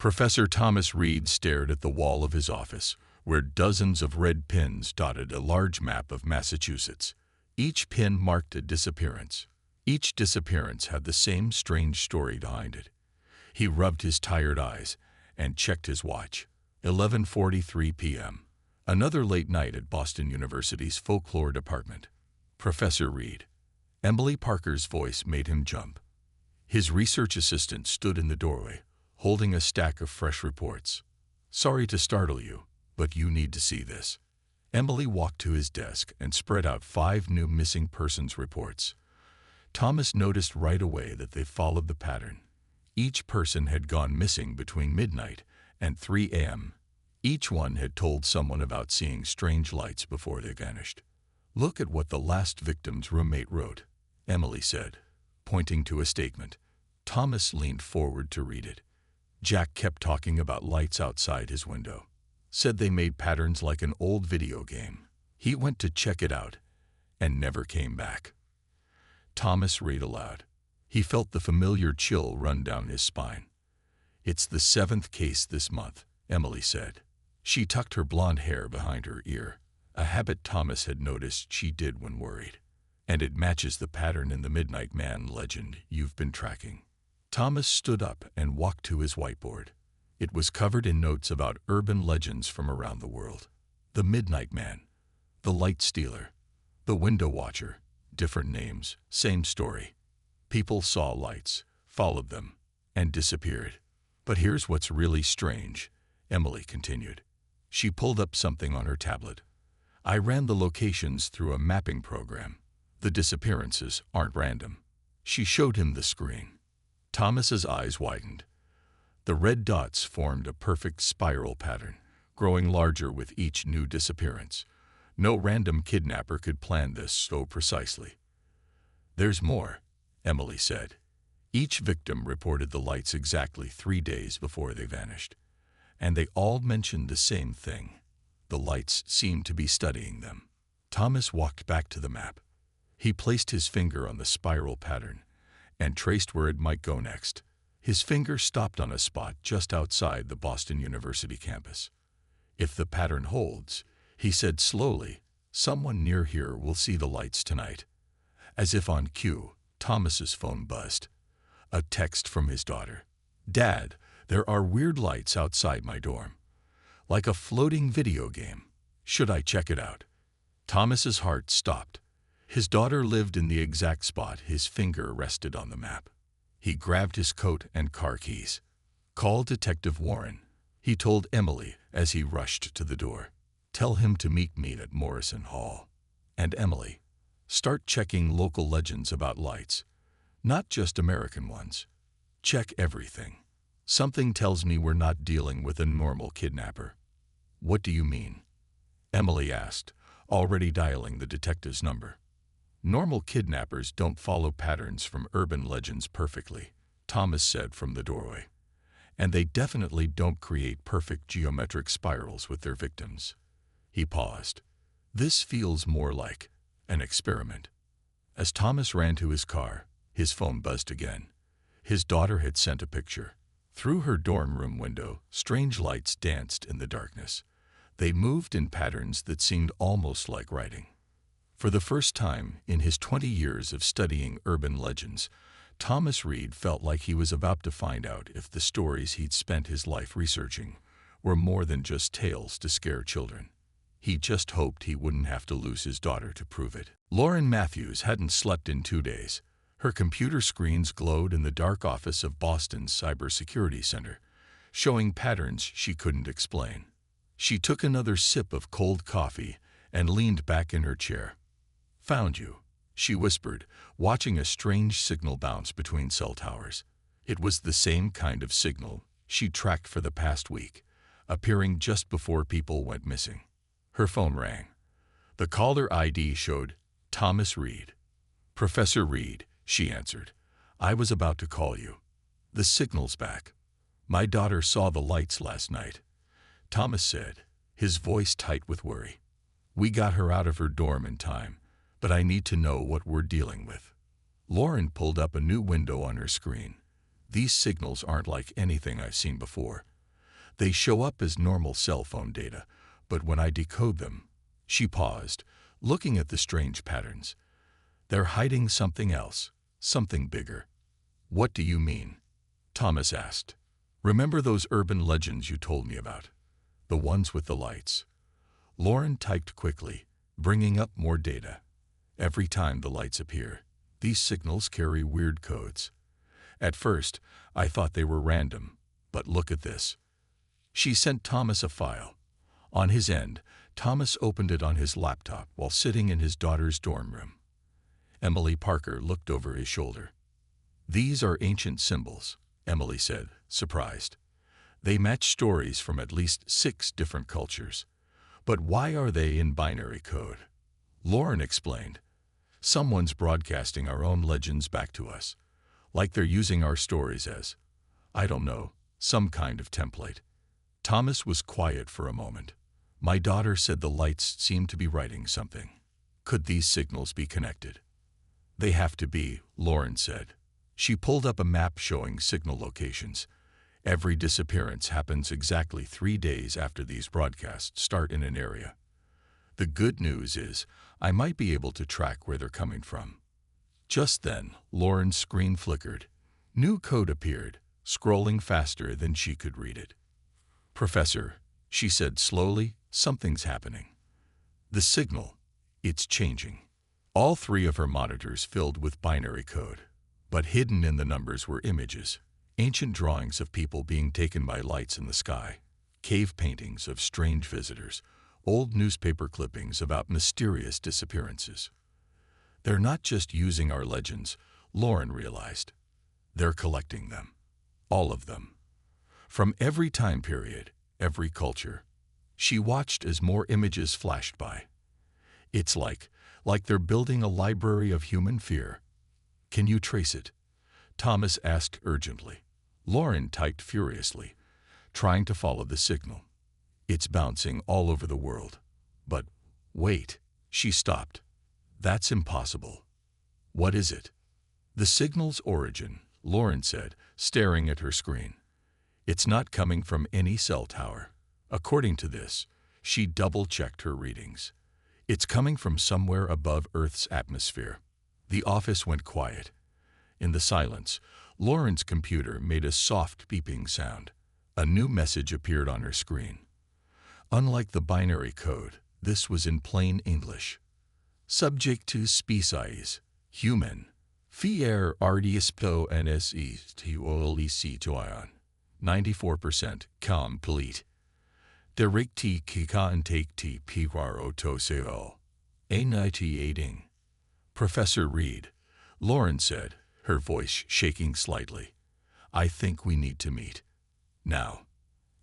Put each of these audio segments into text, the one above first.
Professor Thomas Reed stared at the wall of his office, where dozens of red pins dotted a large map of Massachusetts. Each pin marked a disappearance. Each disappearance had the same strange story behind it. He rubbed his tired eyes and checked his watch. 11:43 p.m. Another late night at Boston University's folklore department. Professor Reed. Emily Parker's voice made him jump. His research assistant stood in the doorway, holding a stack of fresh reports. "Sorry to startle you, but you need to see this." Emily walked to his desk and spread out 5 new missing persons reports. Thomas noticed right away that they followed the pattern. Each person had gone missing between midnight and 3 a.m. Each one had told someone about seeing strange lights before they vanished. "Look at what the last victim's roommate wrote," Emily said, pointing to a statement. Thomas leaned forward to read it. "Jack kept talking about lights outside his window. Said they made patterns like an old video game. He went to check it out and never came back." Thomas read aloud. He felt the familiar chill run down his spine. "It's the 7th case this month," Emily said. She tucked her blonde hair behind her ear, a habit Thomas had noticed she did when worried. "And it matches the pattern in the Midnight Man legend you've been tracking." Thomas stood up and walked to his whiteboard. It was covered in notes about urban legends from around the world. The Midnight Man, the Light Stealer, the Window Watcher, different names, same story. People saw lights, followed them, and disappeared. "But here's what's really strange," Emily continued. She pulled up something on her tablet. "I ran the locations through a mapping program. The disappearances aren't random." She showed him the screen. Thomas's eyes widened. The red dots formed a perfect spiral pattern, growing larger with each new disappearance. No random kidnapper could plan this so precisely. "There's more," Emily said. Each victim reported the lights exactly 3 days before they vanished. And they all mentioned the same thing. The lights seemed to be studying them. Thomas walked back to the map. He placed his finger on the spiral pattern and traced where it might go next. His finger stopped on a spot just outside the Boston University campus. "If the pattern holds," he said slowly, "someone near here will see the lights tonight." As if on cue, Thomas's phone buzzed. A text from his daughter. "Dad, there are weird lights outside my dorm. Like a floating video game. Should I check it out?" Thomas's heart stopped. His daughter lived in the exact spot his finger rested on the map. He grabbed his coat and car keys. "Call Detective Warren," he told Emily as he rushed to the door. "Tell him to meet me at Morrison Hall. And Emily, start checking local legends about lights. Not just American ones. Check everything. Something tells me we're not dealing with a normal kidnapper." "What do you mean?" Emily asked, already dialing the detective's number. "Normal kidnappers don't follow patterns from urban legends perfectly," Thomas said from the doorway. "And they definitely don't create perfect geometric spirals with their victims." He paused. "This feels more like an experiment." As Thomas ran to his car, his phone buzzed again. His daughter had sent a picture. Through her dorm room window, strange lights danced in the darkness. They moved in patterns that seemed almost like writing. For the first time in his 20 years of studying urban legends, Thomas Reed felt like he was about to find out if the stories he'd spent his life researching were more than just tales to scare children. He just hoped he wouldn't have to lose his daughter to prove it. Lauren Matthews hadn't slept in 2 days. Her computer screens glowed in the dark office of Boston's Cybersecurity Center, showing patterns she couldn't explain. She took another sip of cold coffee and leaned back in her chair. "Found you," she whispered, watching a strange signal bounce between cell towers. It was the same kind of signal she'd tracked for the past week, appearing just before people went missing. Her phone rang. The caller ID showed Thomas Reed. "Professor Reed," she answered. "I was about to call you. The signal's back. My daughter saw the lights last night," Thomas said, his voice tight with worry. "We got her out of her dorm in time, but I need to know what we're dealing with." Lauren pulled up a new window on her screen. "These signals aren't like anything I've seen before," They show up as normal cell phone data, but when I decode them—" She paused, looking at the strange patterns. "They're hiding something else, something bigger." "What do you mean?" Thomas asked. "Remember those urban legends you told me about? The ones with the lights?" Lauren typed quickly, bringing up more data. "Every time the lights appear, these signals carry weird codes. At first, I thought they were random, but look at this." She sent Thomas a file. On his end, Thomas opened it on his laptop while sitting in his daughter's dorm room. Emily Parker looked over his shoulder. "These are ancient symbols," Emily said, surprised. "They match stories from at least 6 different cultures. But why are they in binary code?" Lauren explained. "Someone's broadcasting our own legends back to us, like they're using our stories as, I don't know, some kind of template." Thomas was quiet for a moment. "My daughter said the lights seem to be writing something. Could these signals be connected?" "They have to be," Lauren said. She pulled up a map showing signal locations. Every disappearance happens exactly 3 days after these broadcasts start in an area. "The good news is, I might be able to track where they're coming from." Just then, Lauren's screen flickered. New code appeared, scrolling faster than she could read it. "Professor," she said slowly, "something's happening. The signal, it's changing." All 3 of her monitors filled with binary code, but hidden in the numbers were images, ancient drawings of people being taken by lights in the sky, cave paintings of strange visitors, old newspaper clippings about mysterious disappearances. "They're not just using our legends," Lauren realized. "They're collecting them. All of them. From every time period, every culture." She watched as more images flashed by. "It's like they're building a library of human fear." "Can you trace it?" Thomas asked urgently. Lauren typed furiously, trying to follow the signal. "It's bouncing all over the world." "But wait," she stopped. "That's impossible." "What is it?" "The signal's origin," Lauren said, staring at her screen. "It's not coming from any cell tower. According to this," she double-checked her readings, "it's coming from somewhere above Earth's atmosphere." The office went quiet. In the silence, Lauren's computer made a soft beeping sound. A new message appeared on her screen. Unlike the binary code, this was in plain English. "Subject to species, human. Fier ardiespo nse to olici toion. 94% complete. Derikti kika and take ti piwaro toseo. A98ing. "Professor Reed," Lauren said, her voice shaking slightly, "I think we need to meet. Now.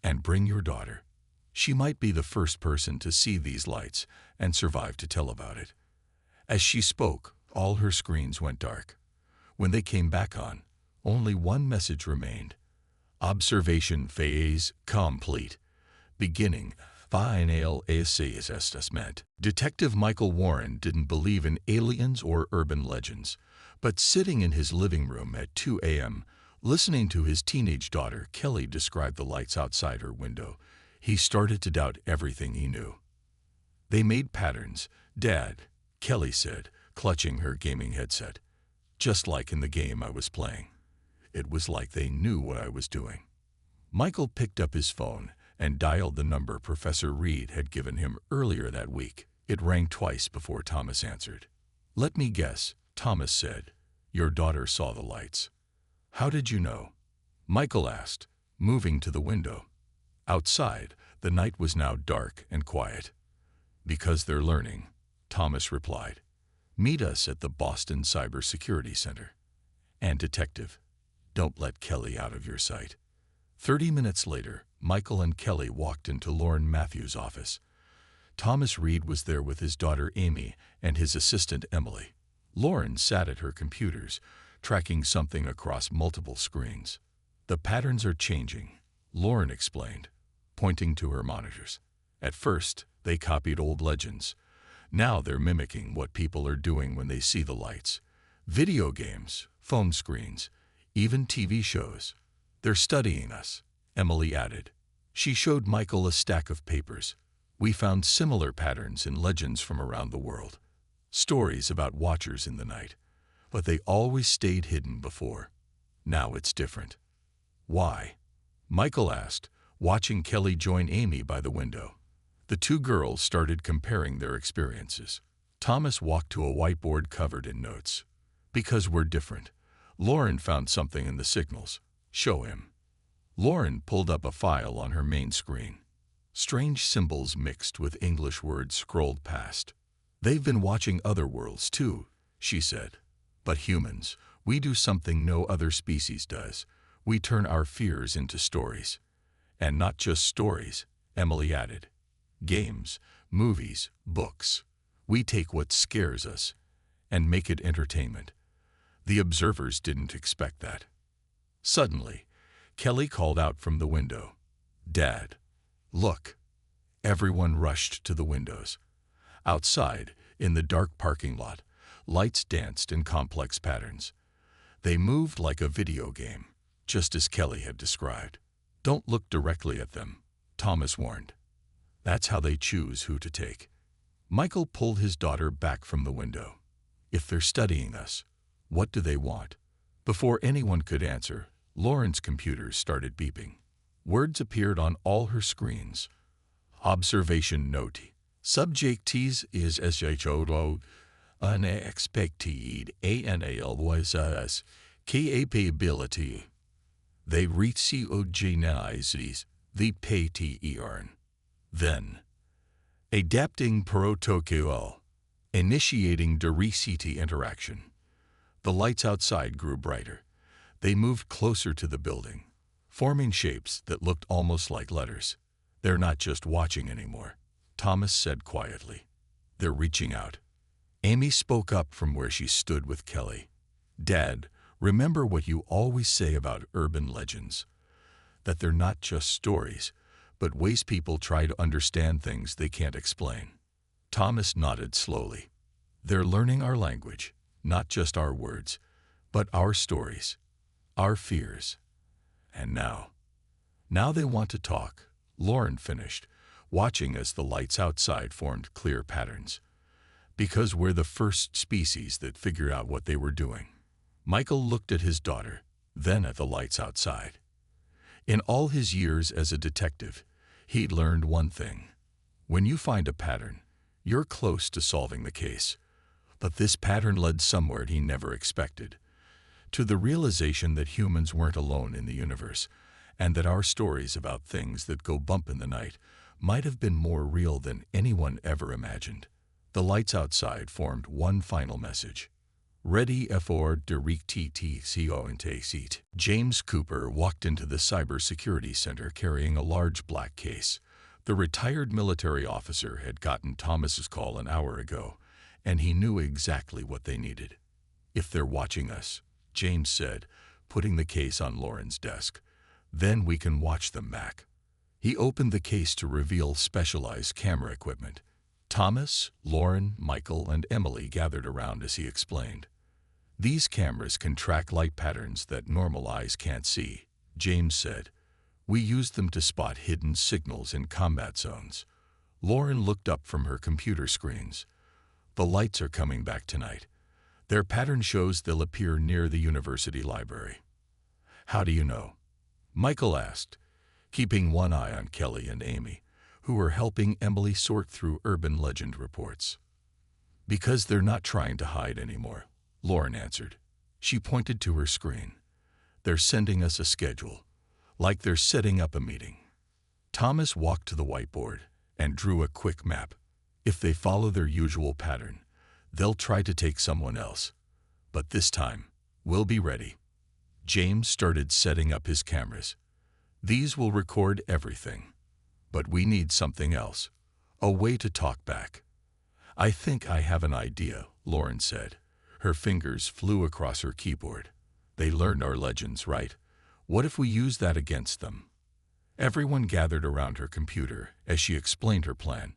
And bring your daughter. She might be the first person to see these lights and survive to tell about it." As she spoke, all her screens went dark. When they came back on, only one message remained. "Observation phase complete. Beginning final assessment." Detective Michael Warren didn't believe in aliens or urban legends, but sitting in his living room at 2 a.m., listening to his teenage daughter Kelly describe the lights outside her window, he started to doubt everything he knew. "They made patterns, Dad," Kelly said, clutching her gaming headset. "Just like in the game I was playing. It was like they knew what I was doing." Michael picked up his phone and dialed the number Professor Reed had given him earlier that week. It rang twice before Thomas answered. "Let me guess," Thomas said. "Your daughter saw the lights." "How did you know?" Michael asked, moving to the window. Outside, the night was now dark and quiet. "Because they're learning," Thomas replied. "Meet us at the Boston Cybersecurity Center. And Detective, don't let Kelly out of your sight." 30 minutes later, Michael and Kelly walked into Lauren Matthews' office. Thomas Reed was there with his daughter Amy and his assistant Emily. Lauren sat at her computers, tracking something across multiple screens. "The patterns are changing," Lauren explained, pointing to her monitors. "At first, they copied old legends. Now they're mimicking what people are doing when they see the lights. Video games, phone screens, even TV shows. They're studying us," Emily added. She showed Michael a stack of papers. We found similar patterns in legends from around the world. Stories about watchers in the night. But they always stayed hidden before. Now it's different. Why? Michael asked, watching Kelly join Amy by the window. The two girls started comparing their experiences. Thomas walked to a whiteboard covered in notes. Because we're different. Lauren found something in the signals. Show him. Lauren pulled up a file on her main screen. Strange symbols mixed with English words scrolled past. They've been watching other worlds too, she said. But humans, we do something no other species does. We turn our fears into stories. And not just stories, Emily added. Games, movies, books. We take what scares us and make it entertainment. The observers didn't expect that. Suddenly, Kelly called out from the window. Dad, look. Everyone rushed to the windows. Outside, in the dark parking lot, lights danced in complex patterns. They moved like a video game, just as Kelly had described. Don't look directly at them, Thomas warned. That's how they choose who to take. Michael pulled his daughter back from the window. If they're studying us, what do they want? Before anyone could answer, Lauren's computer started beeping. Words appeared on all her screens. Observation note. Subjects is SHO unexpected analysis capability. They recognize the pattern. Then, adapting protocol, initiating DRCT interaction. The lights outside grew brighter. They moved closer to the building, forming shapes that looked almost like letters. They're not just watching anymore, Thomas said quietly. They're reaching out. Amy spoke up from where she stood with Kelly. Dad, remember what you always say about urban legends. That they're not just stories, but ways people try to understand things they can't explain. Thomas nodded slowly. They're learning our language, not just our words, but our stories, our fears. And now they want to talk, Lauren finished, watching as the lights outside formed clear patterns. Because we're the first species that figured out what they were doing. Michael looked at his daughter, then at the lights outside. In all his years as a detective, he'd learned one thing. When you find a pattern, you're close to solving the case. But this pattern led somewhere he never expected. To the realization that humans weren't alone in the universe, and that our stories about things that go bump in the night might have been more real than anyone ever imagined. The lights outside formed one final message. Ready for DRCT. James Cooper walked into the cybersecurity center carrying a large black case. The retired military officer had gotten Thomas's call an hour ago, and he knew exactly what they needed. If they're watching us, James said, putting the case on Lauren's desk, then we can watch them back. He opened the case to reveal specialized camera equipment. Thomas, Lauren, Michael, and Emily gathered around as he explained. These cameras can track light patterns that normal eyes can't see, James said. We use them to spot hidden signals in combat zones. Lauren looked up from her computer screens. The lights are coming back tonight. Their pattern shows they'll appear near the university library. How do you know? Michael asked, keeping one eye on Kelly and Amy, who were helping Emily sort through urban legend reports. Because they're not trying to hide anymore, Lauren answered. She pointed to her screen. They're sending us a schedule, like they're setting up a meeting. Thomas walked to the whiteboard and drew a quick map. If they follow their usual pattern, they'll try to take someone else. But this time, we'll be ready. James started setting up his cameras. These will record everything. But we need something else, a way to talk back. I think I have an idea, Lauren said. Her fingers flew across her keyboard. They learned our legends, right? What if we use that against them? Everyone gathered around her computer as she explained her plan.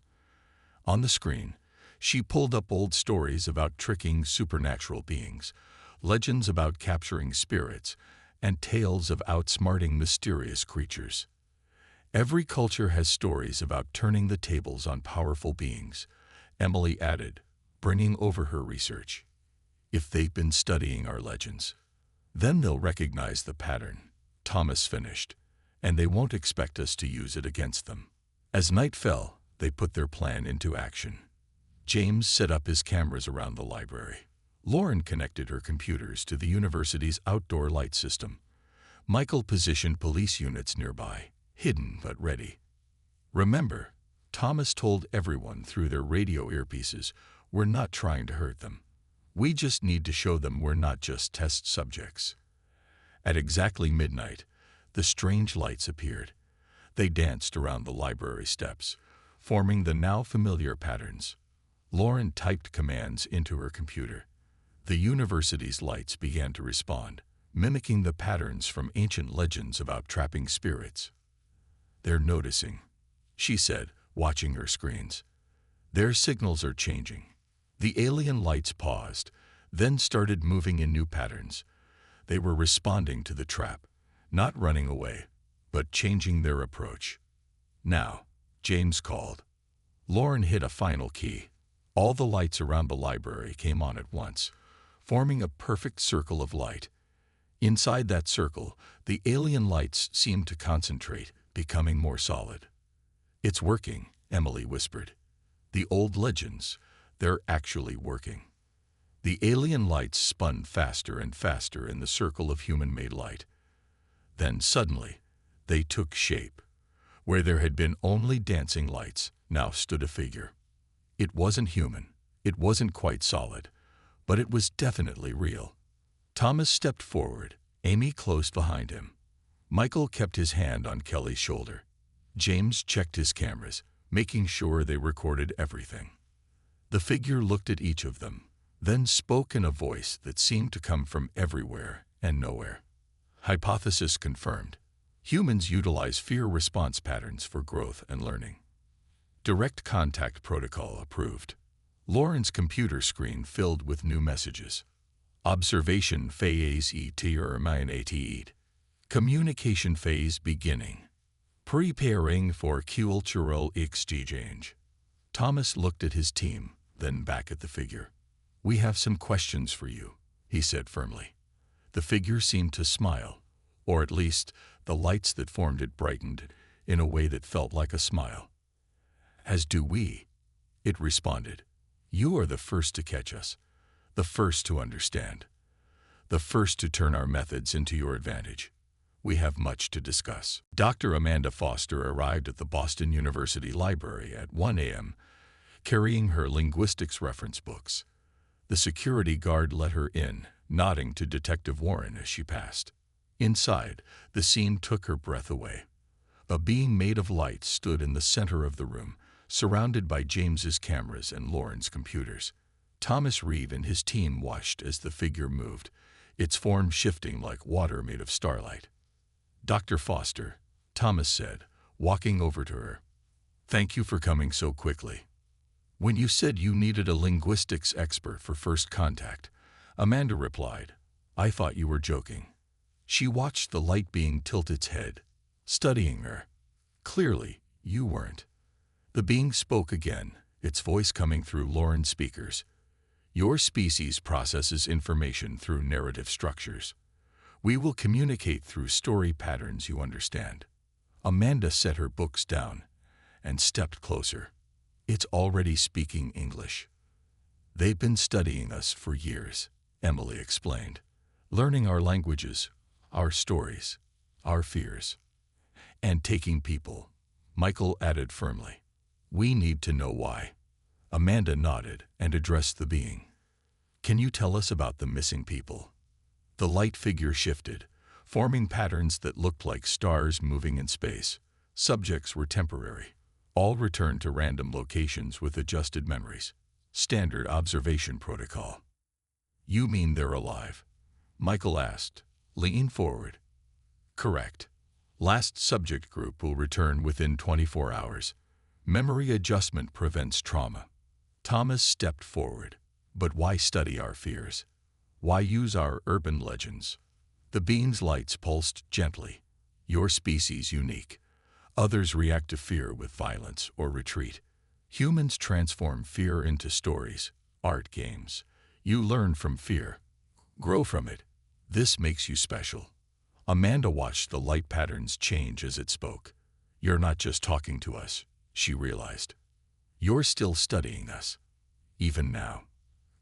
On the screen, she pulled up old stories about tricking supernatural beings, legends about capturing spirits, and tales of outsmarting mysterious creatures. Every culture has stories about turning the tables on powerful beings, Emily added, bringing over her research. If they've been studying our legends, then they'll recognize the pattern, Thomas finished, and they won't expect us to use it against them. As night fell, they put their plan into action. James set up his cameras around the library. Lauren connected her computers to the university's outdoor light system. Michael positioned police units nearby, hidden but ready. Remember, Thomas told everyone through their radio earpieces, we're not trying to hurt them. We just need to show them we're not just test subjects. At exactly midnight, the strange lights appeared. They danced around the library steps, forming the now familiar patterns. Lauren typed commands into her computer. The university's lights began to respond, mimicking the patterns from ancient legends about trapping spirits. They're noticing, she said, watching her screens. Their signals are changing. The alien lights paused, then started moving in new patterns. They were responding to the trap, not running away, but changing their approach. Now, James called. Lauren hit a final key. All the lights around the library came on at once, forming a perfect circle of light. Inside that circle, the alien lights seemed to concentrate, becoming more solid. It's working, Emily whispered. The old legends, they're actually working. The alien lights spun faster and faster in the circle of human-made light. Then suddenly, they took shape. Where there had been only dancing lights, now stood a figure. It wasn't human, it wasn't quite solid, but it was definitely real. Thomas stepped forward, Amy close behind him. Michael kept his hand on Kelly's shoulder. James checked his cameras, making sure they recorded everything. The figure looked at each of them, then spoke in a voice that seemed to come from everywhere and nowhere. Hypothesis confirmed. Humans utilize fear response patterns for growth and learning. Direct contact protocol approved. Lauren's computer screen filled with new messages. Observation phase terminated. Communication phase beginning. Preparing for cultural exchange. Thomas looked at his team, then back at the figure. We have some questions for you, he said firmly. The figure seemed to smile, or at least the lights that formed it brightened in a way that felt like a smile. As do we, it responded. You are the first to catch us, the first to understand, the first to turn our methods into your advantage. We have much to discuss. Dr. Amanda Foster arrived at the Boston University Library at 1 a.m., carrying her linguistics reference books. The security guard let her in, nodding to Detective Warren as she passed. Inside, the scene took her breath away. A being made of light stood in the center of the room, surrounded by James's cameras and Lauren's computers. Thomas Reed and his team watched as the figure moved, its form shifting like water made of starlight. Dr. Foster, Thomas said, walking over to her. Thank you for coming so quickly. When you said you needed a linguistics expert for first contact, Amanda replied, I thought you were joking. She watched the light being tilt its head, studying her. Clearly, you weren't. The being spoke again, its voice coming through Lauren's speakers. Your species processes information through narrative structures. We will communicate through story patterns you understand. Amanda set her books down and stepped closer. It's already speaking English. They've been studying us for years, Emily explained, learning our languages, our stories, our fears, and taking people, Michael added firmly. We need to know why. Amanda nodded and addressed the being. Can you tell us about the missing people? The light figure shifted, forming patterns that looked like stars moving in space. Subjects were temporary. All returned to random locations with adjusted memories. Standard observation protocol. You mean they're alive? Michael asked, leaning forward. Correct. Last subject group will return within 24 hours. Memory adjustment prevents trauma. Thomas stepped forward. But why study our fears? Why use our urban legends? The beam's lights pulsed gently. Your species unique. Others react to fear with violence or retreat. Humans transform fear into stories, art, games. You learn from fear. Grow from it. This makes you special. Amanda watched the light patterns change as it spoke. You're not just talking to us, she realized. You're still studying us. Even now.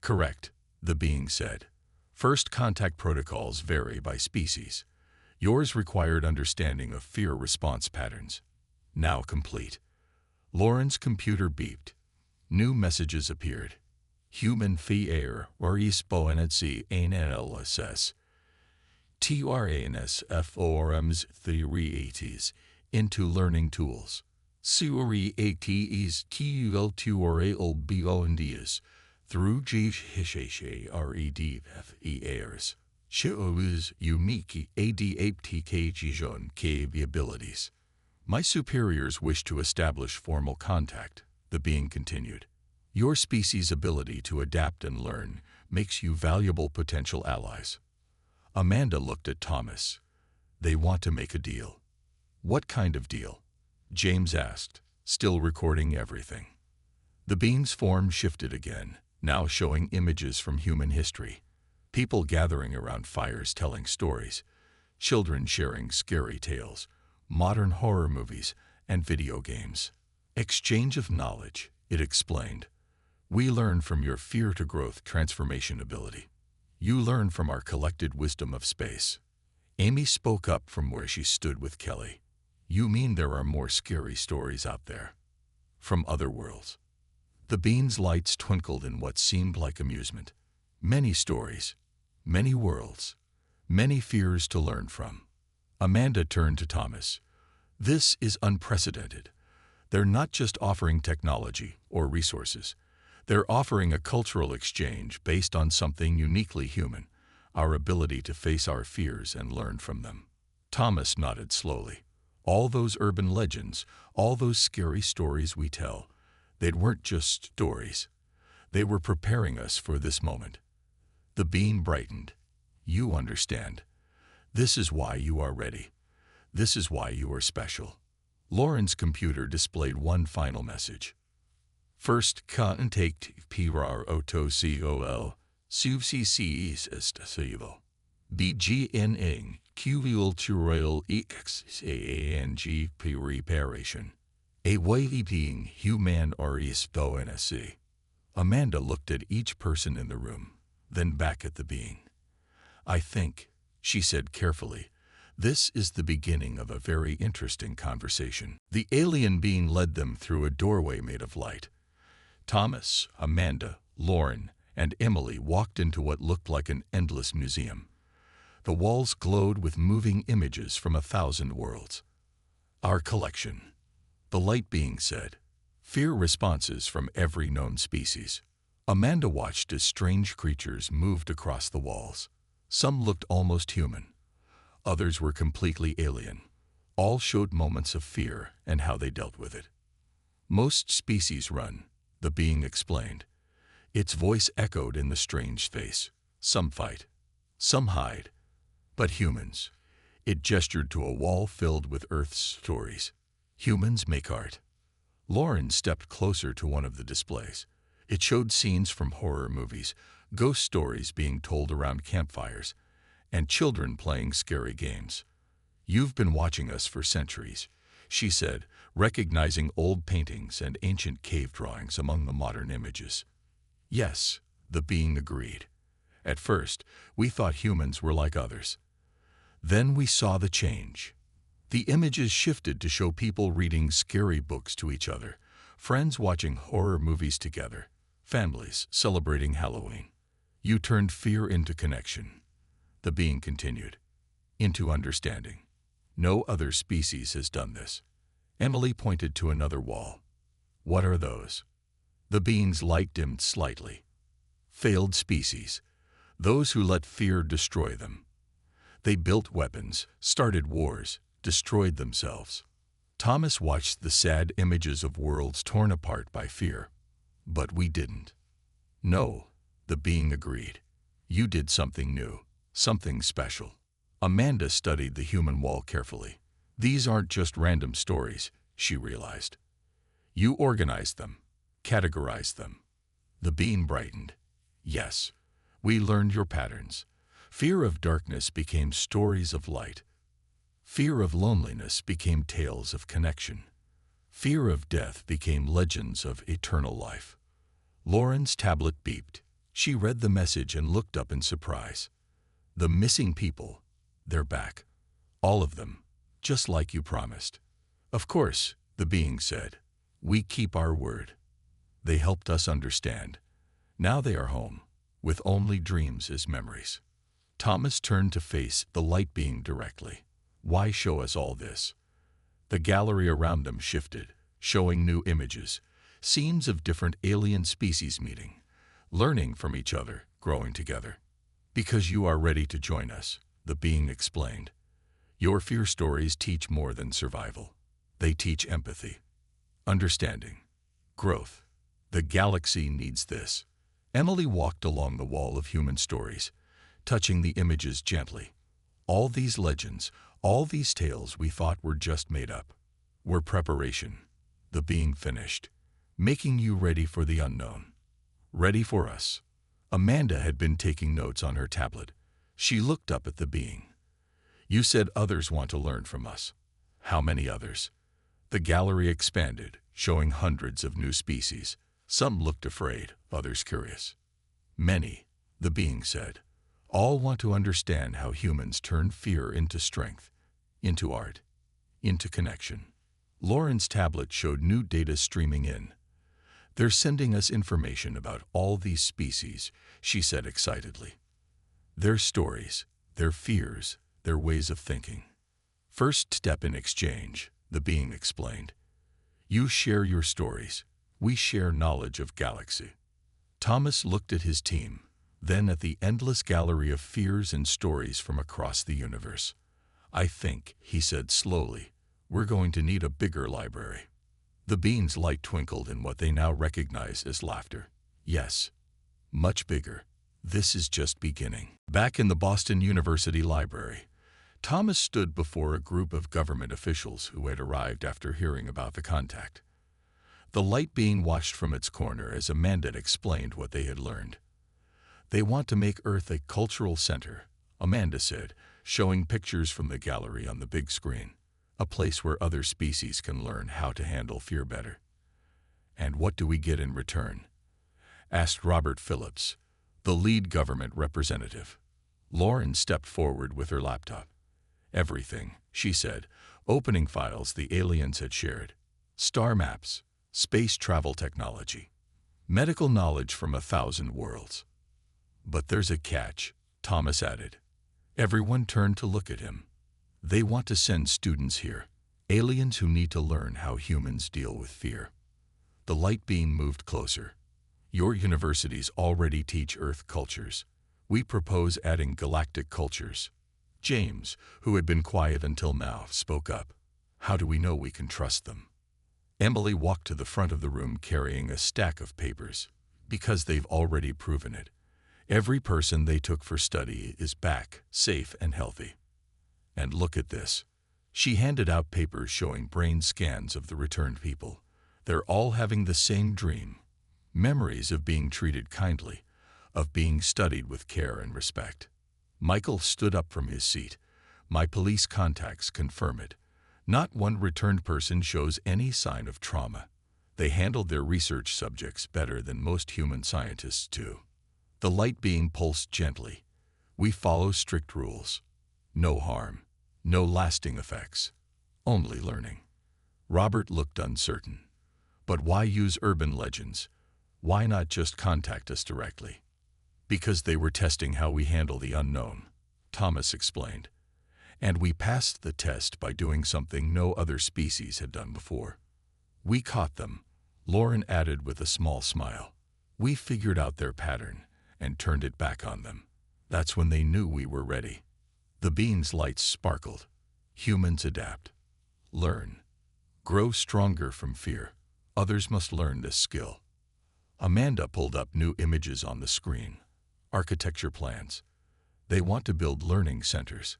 Correct, the being said. First contact protocols vary by species. Yours required understanding of fear response patterns. Now complete. Lauren's computer beeped. New messages appeared. HumanityFYeah or HFY Transforms theories into learning tools. Theory ATEs TUL beyondias through HFYEahs. Shows unique adaptation capabilities. My superiors wish to establish formal contact, the being continued. Your species' ability to adapt and learn makes you valuable potential allies. Amanda looked at Thomas. They want to make a deal. What kind of deal? James asked, still recording everything. The being's form shifted again, now showing images from human history. People gathering around fires telling stories, children sharing scary tales, modern horror movies, and video games. Exchange of knowledge, it explained. We learn from your fear-to-growth transformation ability. You learn from our collected wisdom of space. Amy spoke up from where she stood with Kelly. You mean there are more scary stories out there? From other worlds. The bean's lights twinkled in what seemed like amusement. Many stories, many worlds, many fears to learn from. Amanda turned to Thomas. This is unprecedented. They're not just offering technology or resources. They're offering a cultural exchange based on something uniquely human, our ability to face our fears and learn from them. Thomas nodded slowly. All those urban legends, all those scary stories we tell, they weren't just stories. They were preparing us for this moment. The beam brightened. You understand. This is why you are ready. This is why you are special. Lauren's computer displayed one final message. First contact PROTOCOL SUVCCs estasivo. BGNing cultural exang preparation. A wavy being human RSBONSC. Amanda looked at each person in the room, then back at the being. I think, she said carefully, this is the beginning of a very interesting conversation. The alien being led them through a doorway made of light. Thomas, Amanda, Lauren, and Emily walked into what looked like an endless museum. The walls glowed with moving images from 1,000 worlds. Our collection, the light being said. Fear responses from every known species. Amanda watched as strange creatures moved across the walls. Some looked almost human. Others were completely alien. All showed moments of fear and how they dealt with it. Most species run, the being explained. Its voice echoed in the strange face. Some fight. Some hide. But humans. It gestured to a wall filled with Earth's stories. Humans make art. Lauren stepped closer to one of the displays. It showed scenes from horror movies, ghost stories being told around campfires, and children playing scary games. You've been watching us for centuries, she said, recognizing old paintings and ancient cave drawings among the modern images. Yes, the being agreed. At first, we thought humans were like others. Then we saw the change. The images shifted to show people reading scary books to each other, friends watching horror movies together, families celebrating Halloween. You turned fear into connection. The being continued. Into understanding. No other species has done this. Emily pointed to another wall. What are those? The being's light dimmed slightly. Failed species. Those who let fear destroy them. They built weapons, started wars, destroyed themselves. Thomas watched the sad images of worlds torn apart by fear. But we didn't. No, the being agreed. You did something new, something special. Amanda studied the human wall carefully. These aren't just random stories, she realized. You organized them, categorized them. The being brightened. Yes, we learned your patterns. Fear of darkness became stories of light. Fear of loneliness became tales of connection. Fear of death became legends of eternal life. Lauren's tablet beeped. She read the message and looked up in surprise. The missing people, they're back. All of them, just like you promised. Of course, the being said. We keep our word. They helped us understand. Now they are home, with only dreams as memories. Thomas turned to face the light being directly. Why show us all this? The gallery around them shifted, showing new images, scenes of different alien species meeting, learning from each other, growing together. Because you are ready to join us, the being explained. Your fear stories teach more than survival. They teach empathy, understanding, growth. The galaxy needs this. Emily walked along the wall of human stories, touching the images gently. All these legends, all these tales we thought were just made up, were preparation. The being finished, making you ready for the unknown. Ready for us. Amanda had been taking notes on her tablet. She looked up at the being. You said others want to learn from us. How many others? The gallery expanded, showing hundreds of new species. Some looked afraid, others curious. Many, the being said. All want to understand how humans turn fear into strength, into art, into connection. Lauren's tablet showed new data streaming in. They're sending us information about all these species, she said excitedly. Their stories, their fears, their ways of thinking. First step in exchange, the being explained. You share your stories. We share knowledge of galaxy. Thomas looked at his team, then at the endless gallery of fears and stories from across the universe. I think, he said slowly, we're going to need a bigger library. The being's light twinkled in what they now recognize as laughter. Yes, much bigger. This is just beginning. Back in the Boston University Library, Thomas stood before a group of government officials who had arrived after hearing about the contact. The light being watched from its corner as Amanda explained what they had learned. They want to make Earth a cultural center, Amanda said, showing pictures from the gallery on the big screen. A place where other species can learn how to handle fear better. And what do we get in return? Asked Robert Phillips, the lead government representative. Lauren stepped forward with her laptop. Everything, she said, opening files the aliens had shared. Star maps, space travel technology, medical knowledge from 1,000 worlds. But there's a catch, Thomas added. Everyone turned to look at him. They want to send students here, aliens who need to learn how humans deal with fear. The light being moved closer. Your universities already teach Earth cultures. We propose adding galactic cultures. James, who had been quiet until now, spoke up. How do we know we can trust them? Emily walked to the front of the room carrying a stack of papers. Because they've already proven it. Every person they took for study is back, safe and healthy. And look at this. She handed out papers showing brain scans of the returned people. They're all having the same dream. Memories of being treated kindly, of being studied with care and respect. Michael stood up from his seat. My police contacts confirm it. Not one returned person shows any sign of trauma. They handled their research subjects better than most human scientists do. The light being pulsed gently. We follow strict rules. No harm. No lasting effects. Only learning. Robert looked uncertain. But why use urban legends? Why not just contact us directly? Because they were testing how we handle the unknown, Thomas explained. And we passed the test by doing something no other species had done before. We caught them, Lauren added with a small smile. We figured out their pattern and turned it back on them. That's when they knew we were ready. The being's lights sparkled. Humans adapt. Learn. Grow stronger from fear. Others must learn this skill. Amanda pulled up new images on the screen. Architecture plans. They want to build learning centers.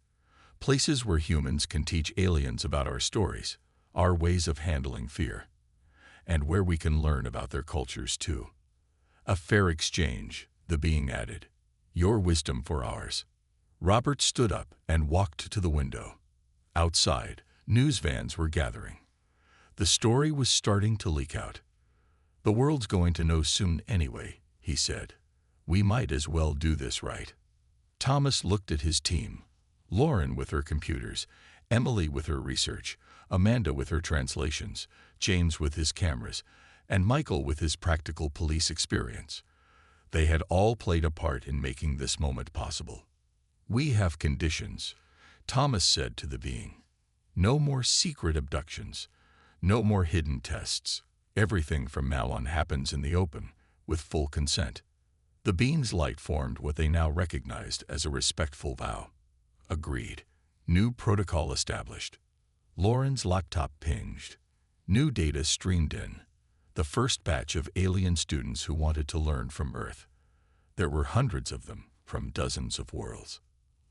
places where humans can teach aliens about our stories, our ways of handling fear, and where we can learn about their cultures too. A fair exchange, the being added. Your wisdom for ours. Robert stood up and walked to the window. Outside, news vans were gathering. The story was starting to leak out. The world's going to know soon anyway, he said. We might as well do this right. Thomas looked at his team. Lauren with her computers, Emily with her research, Amanda with her translations, James with his cameras, and Michael with his practical police experience. They had all played a part in making this moment possible. We have conditions, Thomas said to the being. No more secret abductions. No more hidden tests. Everything from now on happens in the open, with full consent. The being's light formed what they now recognized as a respectful vow. Agreed. New protocol established. Lauren's laptop pinged. New data streamed in. The first batch of alien students who wanted to learn from Earth. There were hundreds of them, from dozens of worlds.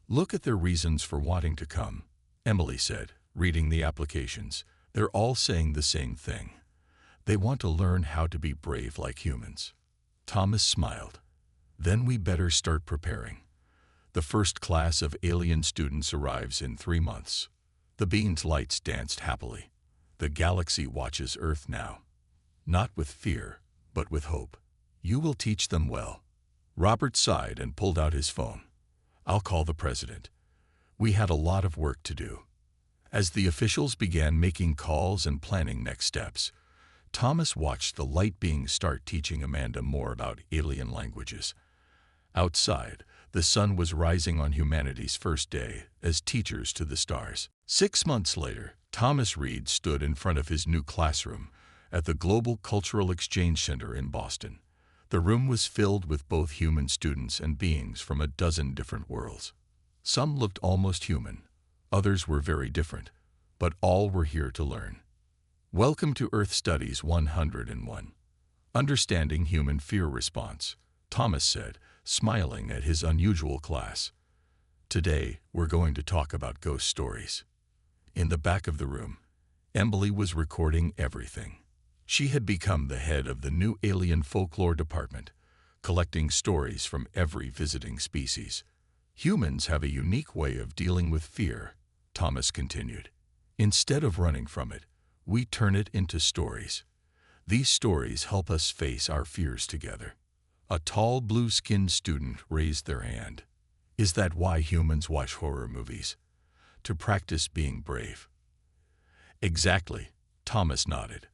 Look at their reasons for wanting to come, Emily said, reading the applications. They're all saying the same thing. They want to learn how to be brave like humans. Thomas smiled. Then we better start preparing. The first class of alien students arrives in 3 months. The being's lights danced happily. The galaxy watches Earth now. Not with fear, but with hope. You will teach them well. Robert sighed and pulled out his phone. I'll call the president. We had a lot of work to do. As the officials began making calls and planning next steps, Thomas watched the light being start teaching Amanda more about alien languages. Outside, the sun was rising on humanity's first day as teachers to the stars. 6 months later, Thomas Reed stood in front of his new classroom at the Global Cultural Exchange Center in Boston. The room was filled with both human students and beings from a dozen different worlds. Some looked almost human, others were very different, but all were here to learn. Welcome to Earth Studies 101. Understanding Human Fear Response, Thomas said, smiling at his unusual class. Today, we're going to talk about ghost stories. In the back of the room, Emily was recording everything. She had become the head of the new alien folklore department, collecting stories from every visiting species. Humans have a unique way of dealing with fear, Thomas continued. Instead of running from it, we turn it into stories. These stories help us face our fears together. A tall blue-skinned student raised their hand. Is that why humans watch horror movies? To practice being brave. Exactly, Thomas nodded.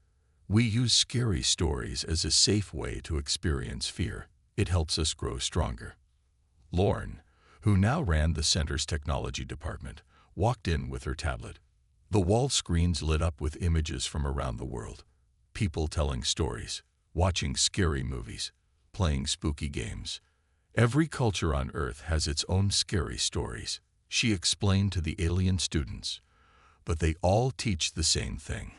We use scary stories as a safe way to experience fear. It helps us grow stronger. Lauren, who now ran the center's technology department, walked in with her tablet. The wall screens lit up with images from around the world. People telling stories, watching scary movies, playing spooky games. Every culture on Earth has its own scary stories, she explained to the alien students. But they all teach the same thing: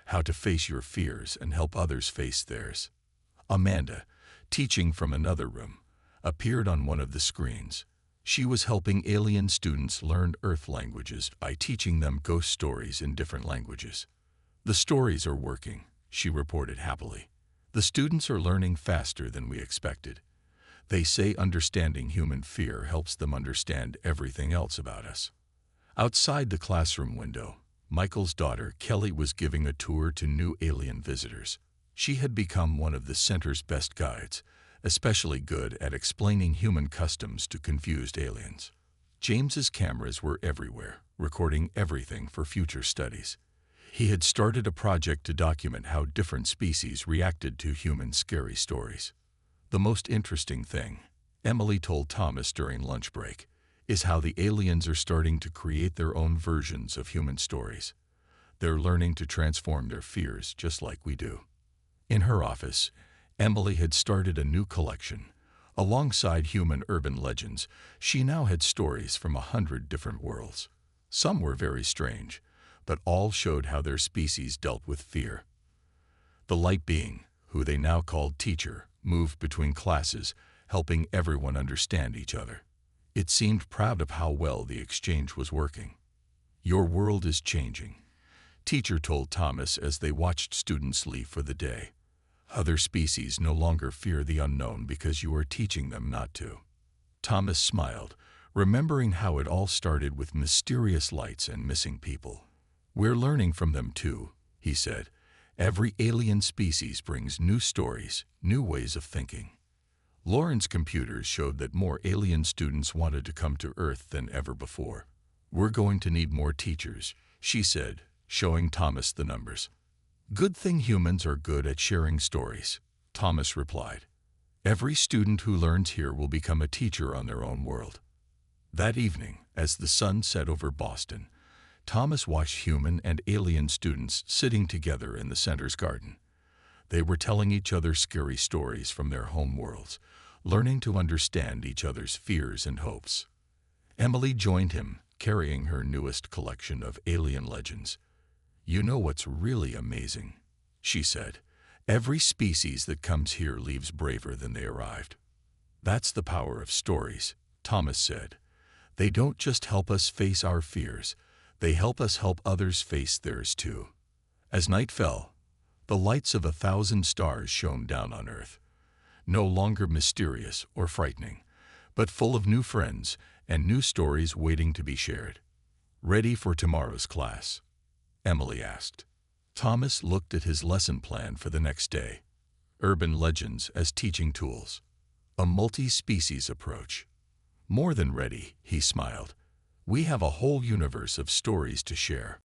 how to face your fears and help others face theirs. Amanda, teaching from another room, appeared on one of the screens. She was helping alien students learn Earth languages by teaching them ghost stories in different languages. The stories are working, she reported happily. The students are learning faster than we expected. They say understanding human fear helps them understand everything else about us. Outside the classroom window, Michael's daughter, Kelly, was giving a tour to new alien visitors. She had become one of the center's best guides, especially good at explaining human customs to confused aliens. James's cameras were everywhere, recording everything for future studies. He had started a project to document how different species reacted to human scary stories. The most interesting thing, Emily told Thomas during lunch break, is how the aliens are starting to create their own versions of human stories. They're learning to transform their fears just like we do. In her office, Emily had started a new collection. Alongside human urban legends, she now had stories from 100 different worlds. Some were very strange, but all showed how their species dealt with fear. The light being, who they now called Teacher, moved between classes, helping everyone understand each other. It seemed proud of how well the exchange was working. "Your world is changing," teacher told Thomas as they watched students leave for the day. "Other species no longer fear the unknown because you are teaching them not to." Thomas smiled, remembering how it all started with mysterious lights and missing people. "We're learning from them too," he said. "Every alien species brings new stories, new ways of thinking." Lauren's computers showed that more alien students wanted to come to Earth than ever before. "We're going to need more teachers," she said, showing Thomas the numbers. "Good thing humans are good at sharing stories," Thomas replied. "Every student who learns here will become a teacher on their own world." That evening, as the sun set over Boston, Thomas watched human and alien students sitting together in the center's garden. They were telling each other scary stories from their home worlds, learning to understand each other's fears and hopes. Emily joined him, carrying her newest collection of alien legends. "You know what's really amazing?" she said. "Every species that comes here leaves braver than they arrived." "That's the power of stories," Thomas said. "They don't just help us face our fears, they help us help others face theirs too." As night fell, the lights of 1,000 stars shone down on Earth, no longer mysterious or frightening, but full of new friends and new stories waiting to be shared. "Ready for tomorrow's class?" Emily asked. Thomas looked at his lesson plan for the next day. Urban legends as teaching tools. A multi-species approach. "More than ready," he smiled. "We have a whole universe of stories to share."